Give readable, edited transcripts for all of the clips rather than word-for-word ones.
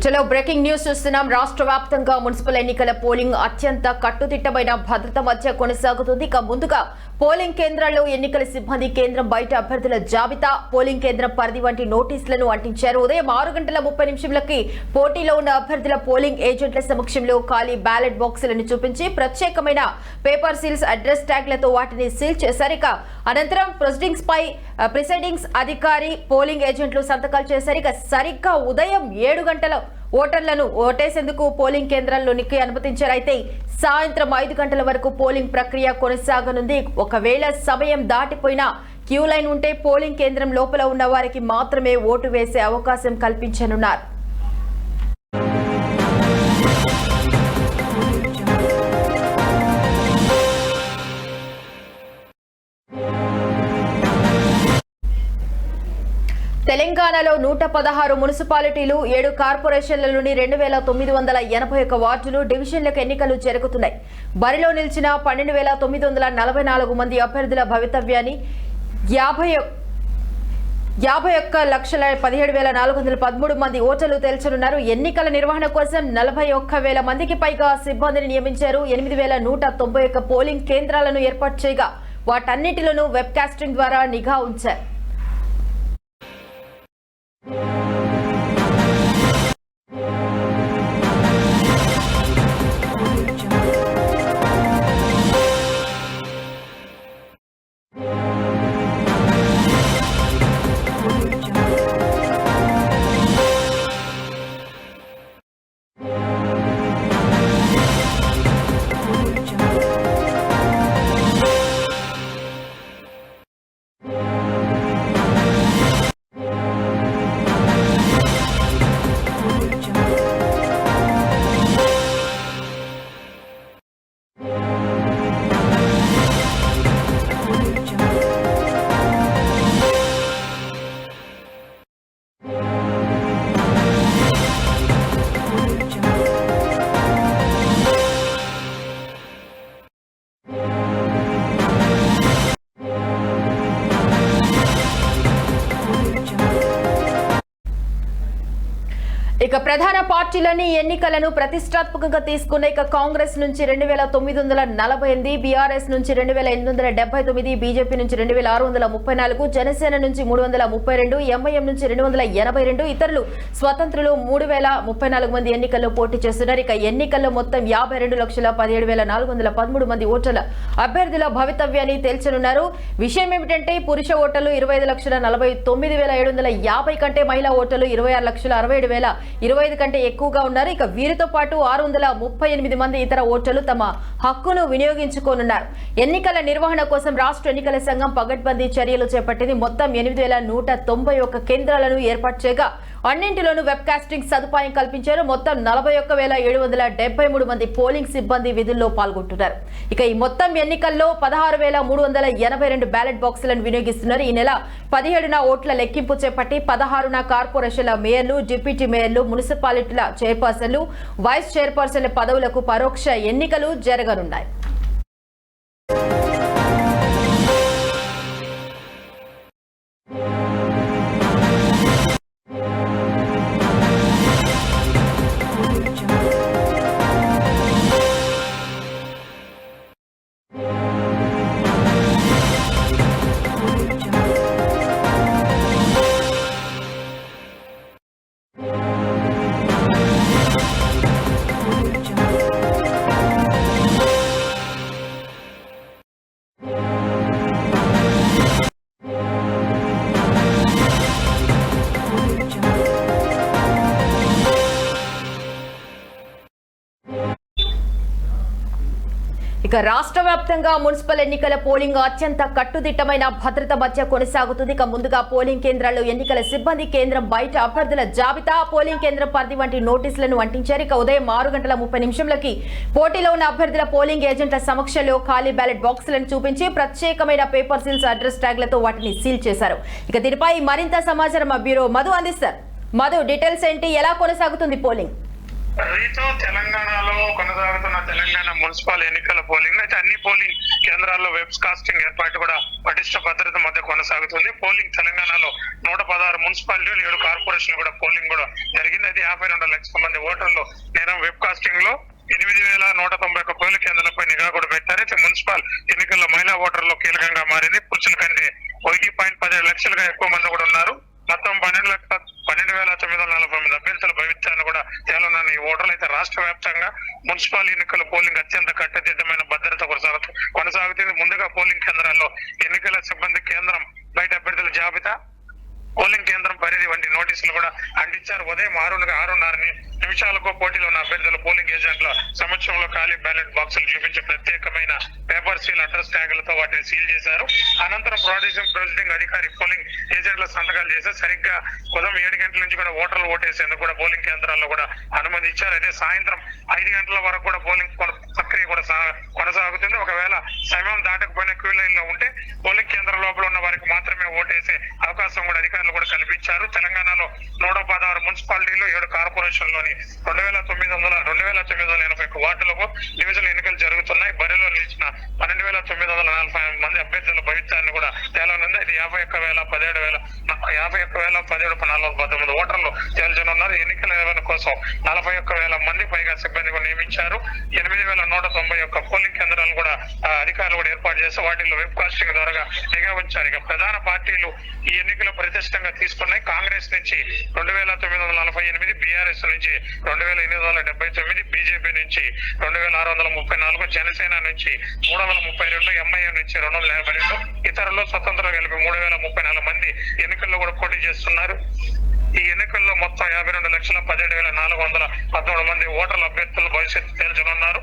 చలో breaking news చూస్తున్నాం. రాష్ట్ర వ్యాప్తంగా మున్సిపల్ ఎన్నికల పోలింగ్ అత్యంత కట్టుదిట్టమైన భద్రత మధ్య కొనసాగుతుంది. ఇక ముందుగా పోలింగ్ కేంద్రాల్లో ఎన్నికల సిబ్బంది కేంద్రం బయట అభ్యర్థుల జాబితా, పోలింగ్ కేంద్రం పరిధి వంటి నోటీసులను అంటించారు. ఉదయం 6:30 పోటీలో ఉన్న అభ్యర్థుల పోలింగ్ ఏజెంట్ల సమక్షంలో ఖాళీ బ్యాలెట్ బాక్సులను చూపించి ప్రత్యేకమైన పేపర్ సీల్స్, అడ్రస్ ట్యాగ్లతో వాటిని సీల్ చేశారు. ఇక అనంతరం ప్రిసైడింగ్స్ అధికారి, పోలింగ్ ఏజెంట్లు సంతకాలు చేశారు. ఇక సరిగ్గా ఉదయం 7 గంటల ఓటర్లను ఓటేసేందుకు పోలింగ్ కేంద్రాల్లోనికి అనుమతించారు. అయితే సాయంత్రం 5 గంటల వరకు పోలింగ్ ప్రక్రియ కొనసాగనుంది. ఒకవేళ సమయం దాటిపోయినా క్యూ లైన్ ఉంటే పోలింగ్ కేంద్రం లోపల ఉన్న వారికి మాత్రమే ఓటు వేసే అవకాశం కల్పించనున్నారు. తెలంగాణలో 116 మున్సిపాలిటీలు, 7 కార్పొరేషన్లలోని 2981 వార్డులు, డివిజన్లకు ఎన్నికలు జరుగుతున్నాయి. బరిలో నిలిచిన 12,944 మంది అభ్యర్థుల భవితవ్యాన్ని 51,17,413 మంది ఓటర్లు తేల్చనున్నారు. ఎన్నికల నిర్వహణ కోసం 41,000 మందికి పైగా సిబ్బందిని నియమించారు. 8,191 పోలింగ్ కేంద్రాలను ఏర్పాటు చేయగా వాటన్నిటిలోనూ వెబ్ కాస్టింగ్ ద్వారా నిఘా ఉంచారు. ఇక ప్రధాన పార్టీలన్నీ ఎన్నికలను ప్రతిష్టాత్మకంగా తీసుకున్న కాంగ్రెస్ నుంచి 2,948, బీఆర్ఎస్ నుంచి 2,879, బీజేపీ నుంచి 2,634, జనసేన నుంచి 332, ఎంఐఎం నుంచి 282, ఇతరులు స్వతంత్రులు 3,034 మంది ఎన్నికల్లో పోటీ చేస్తున్నారు. ఇక ఎన్నికల్లో మొత్తం 52,17,413 మంది ఓటర్ల అభ్యర్థుల భవితవ్యాన్ని తేల్చనున్నారు. విషయం ఏమిటంటే పురుష ఓటర్లు 25,49,750 కంటే, మహిళా ఓటర్లు 26,67,025 కంటే ఎక్కువగా ఉన్నారు. ఇక వీరితో పాటు 638 మంది ఇతర ఓటర్లు తమ హక్కును వినియోగించుకోనున్నారు. ఎన్నికల నిర్వహణ కోసం రాష్ట్ర ఎన్నికల సంఘం పగడ్బందీ చర్యలు చేపట్టింది. మొత్తం 8,191 కేంద్రాలను ఏర్పాటు చేయగా అన్నింటిలోనూ వెబ్ కాస్టింగ్ సదుపాయం కల్పించారు. మొత్తం 41,773 మంది పోలింగ్ సిబ్బంది విధుల్లో పాల్గొంటున్నారు. ఇక ఈ మొత్తం ఎన్నికల్లో 16,382 బ్యాలెట్ బాక్సులను వినియోగిస్తున్నారు. ఈ నెల 17న ఓట్ల లెక్కింపు చేపట్టి 16న కార్పొరేషన్ల మేయర్లు, డిప్యూటీ మేయర్లు, మున్సిపాలిటీల చైర్పర్సన్లు, వైస్ చైర్పర్సన్ల పదవులకు పరోక్ష ఎన్నికలు జరగనున్నాయి. ఇక రాష్ట్ర వ్యాప్తంగా మున్సిపల్ ఎన్నికల పోలింగ్ అత్యంత కట్టుదిట్టమైన భద్రత మధ్య కొనసాగుతుంది. ఇక ముందుగా పోలింగ్ కేంద్రాల్లో ఎన్నికల సిబ్బంది కేంద్రం బయట అభ్యర్థుల జాబితా, పోలింగ్ కేంద్రం పరిధి వంటి నోటీసులను అంటించారు. ఇక ఉదయం 6:30 పోటీలో ఉన్న అభ్యర్థుల పోలింగ్ ఏజెంట్ల సమక్షంలో ఖాళీ బ్యాలెట్ బాక్సులను చూపించి ప్రత్యేకమైన పేపర్ సీల్స్, అడ్రస్ ట్యాగ్లతో వాటిని సీల్ చేశారు. ఇక దీనిపై మరింత సమాచారం మా బ్యూరో మధు అందిస్తారు. మధు, డీటెయిల్స్ ఏంటి? ఎలా కొనసాగుతుంది పోలింగ్? రీతో తెలంగాణలో కొనసాగుతున్న తెలంగాణ మున్సిపల్ ఎన్నికల పోలింగ్ అయితే అన్ని పోలింగ్ కేంద్రాల్లో వెబ్ కాస్టింగ్ ఏర్పాటు కూడా పటిష్ట భద్రత మధ్య కొనసాగుతుంది. పోలింగ్ తెలంగాణలో 116 మున్సిపాలిటీలు 7 కార్పొరేషన్ కూడా పోలింగ్ కూడా జరిగింది. అయితే 52 లక్షల మంది ఓటర్లు నేరం వెబ్ కాస్టింగ్ లో 8,191 పోలింగ్ కేంద్రాలపై నిఘా కూడా పెట్టారు. అయితే మున్సిపల్ ఎన్నికల్లో మహిళా ఓటర్లు కీలకంగా మారింది. పురుషుల కంటే 1.17 లక్షలుగా ఎక్కువ మంది కూడా ఉన్నారు. మొత్తం 12,940 అభ్యర్థుల భవిష్యాన్ని కూడా తేలనున్న ఈ ఓటర్లు. అయితే రాష్ట్ర వ్యాప్తంగా మున్సిపల్ ఎన్నికల పోలింగ్ అత్యంత కట్టుదిట్టమైన భద్రత కొనసాగుతుంది. ముందుగా పోలింగ్ కేంద్రాల్లో ఎన్నికల సిబ్బంది కేంద్రం బయట అభ్యర్థుల జాబితా, పోలింగ్ కేంద్రం పరిధి వంటి నోటీసులు కూడా అందించారు. ఉదయం 6:30 నిమిషాలకు పోటీలో ఉన్న అభ్యర్థులు పోలింగ్ ఏజెంట్ల సమక్షంలో ఖాళీ బ్యాలెట్ బాక్సులు చూపించి ప్రత్యేకమైన పేపర్ సీల్, అడ్రస్ ట్యాగులతో వాటిని సీల్ చేశారు. అనంతరం ప్రొసీడింగ్ అధికారి పోలింగ్ ఏజెంట్ల సంతకాలు చేశారు. సరిగ్గా ఉదయం 7 గంటల నుంచి కూడా ఓటర్లు ఓటేసేందుకు కూడా పోలింగ్ కేంద్రాల్లో కూడా అనుమతి ఇచ్చారు. అయితే సాయంత్రం 5 గంటల వరకు కూడా పోలింగ్ ప్రక్రియ కూడా కొనసాగుతుంది. ఒకవేళ సమయం దాటకపోయిన క్యూ లైన్ లో ఉంటే పోలింగ్ కేంద్రం లోపల ఉన్న వారికి మాత్రమే ఓటేసే అవకాశం కూడా అధికారులు కూడా కల్పించారు. తెలంగాణలో 116 మున్సిపాలిటీలు 7 కార్పొరేషన్లోని 2,981 వార్డులకు డివిజన్ ఎన్నికలు జరుగుతున్నాయి. బరిలో నిలిచిన 12,940 మంది అభ్యర్థుల భవిష్యాన్ని కూడా తేలనుంది. ఇది 51,419 ఓటర్లు తేల్చనున్నారు. ఎన్నికల నిర్వహణ కోసం 41,000 మంది పైగా సిబ్బంది నియమించారు. 8,191 పోలింగ్ కేంద్రాలు కూడా అధికారులు కూడా ఏర్పాటు చేసి వాటిల్లో వెబ్ కాస్టింగ్ ద్వారా నిఘా ఉంచారు. ఇక ప్రధాన పార్టీలు ఈ ఎన్నికలు ప్రతిష్టంగా తీసుకున్నాయి. కాంగ్రెస్ నుంచి 2,948, బీఆర్ఎస్ నుంచి 2,879, బీజేపీ నుంచి 2,634, జనసేన నుంచి 332, ఎంఐఎం నుంచి 252, ఇతరులు స్వతంత్రం కలిపి 3,034 మంది ఎన్నికల్లో కూడా పోటీ చేస్తున్నారు. ఈ ఎన్నికల్లో మొత్తం 52,17,413 మంది ఓటర్ల అభ్యర్థులు భవిష్యత్తు తేల్చనున్నారు.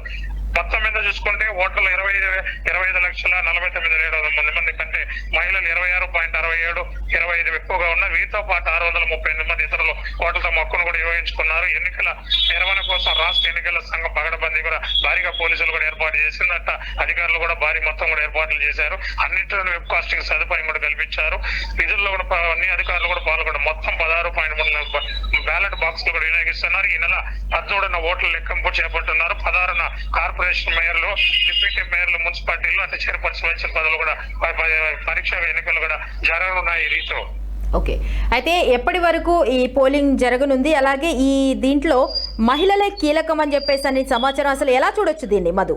మొత్తం మీద చూసుకుంటే ఓటర్లు 25,49,700 మంది కంటే మహిళలు 26.67, 25 ఎక్కువగా ఉన్నారు. వీరితో పాటు 638 మంది ఇతరులు ఓటర్ల తమ హక్కును కూడా వినియోగించుకున్నారు. ఎన్నికల నిర్వహణ కోసం రాష్ట్ర ఎన్నికల సంఘం పగడబందీ కూడా భారీగా పోలీసులు కూడా ఏర్పాటు చేసిందట. అధికారులు కూడా భారీ మొత్తం కూడా ఏర్పాట్లు చేశారు. అన్నింటిలో వెబ్ కాస్టింగ్ సదుపాయం కూడా కల్పించారు. విధుల్లో కూడా అన్ని అధికారులు కూడా పాల్గొన్నారు. మొత్తం 16.3 బ్యాలెట్ బాక్సులు కూడా వినియోగిస్తున్నారు. ఈ నెల 13న ఓట్ల లెక్కింపు చేపడుతున్నారు. 16న కార్పొరేషన్ మేయర్లు, డిప్యూటీ మేయర్లు, మున్సిపాలిటీలు అంటే చైర్పర్సన్ పదవులు కూడా పరీక్ష ఎన్నికలు కూడా జరగనున్నాయి ఈ రీతిలో. ఓకే, అయితే ఎప్పటి వరకు ఈ పోలింగ్ జరగనుంది? అలాగే ఈ దీంట్లో మహిళలే కీలకం అని చెప్పేసి అని సమాచారం, అసలు ఎలా చూడొచ్చు దీన్ని మధు?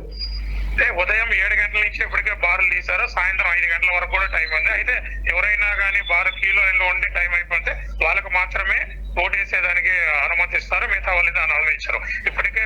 ఉదయం 7 గంటల నుంచి ఇప్పటికే బారులు తీశారు. సాయంత్రం 5 గంటల వరకు కూడా టైం ఉంది. అయితే ఎవరైనా కానీ బారు క్యూలో ఉండి టైం అయిపోతే వాళ్ళకు మాత్రమే ఓటేసేదానికి అనుమతిస్తారు. మిగతా వాళ్ళని అనుమతించారు. ఇప్పటికే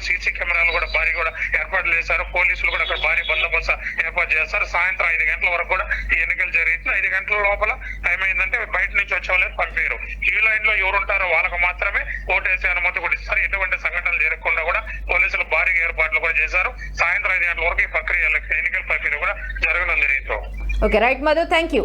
సీసీ కెమెరాలు కూడా భారీ కూడా ఏర్పాట్లు చేశారు. పోలీసులు కూడా అక్కడ భారీ బందోబస్తు ఏర్పాటు చేస్తారు. సాయంత్రం 5 గంటల వరకు కూడా ఈ ఎన్నికలు జరుగుతుంది. 5 గంటల లోపల టైం అయిందంటే బయట నుంచి వచ్చే వాళ్ళని పంపారు. క్యూ లైన్ లో ఎవరుంటారో వాళ్ళకు మాత్రమే ఓటేసే అనుమతి కూడా ఇస్తారు. ఎటువంటి సంఘటనలు జరగకుండా కూడా పోలీసులు భారీగా ఏర్పాట్లు కూడా చేశారు. సాయంత్రం 5 గంటల వరకు ఈ ప్రక్రియ ఎన్నికల ప్రక్రియ కూడా జరగనుంది రీతిలో. Okay, right Madhu, thank you.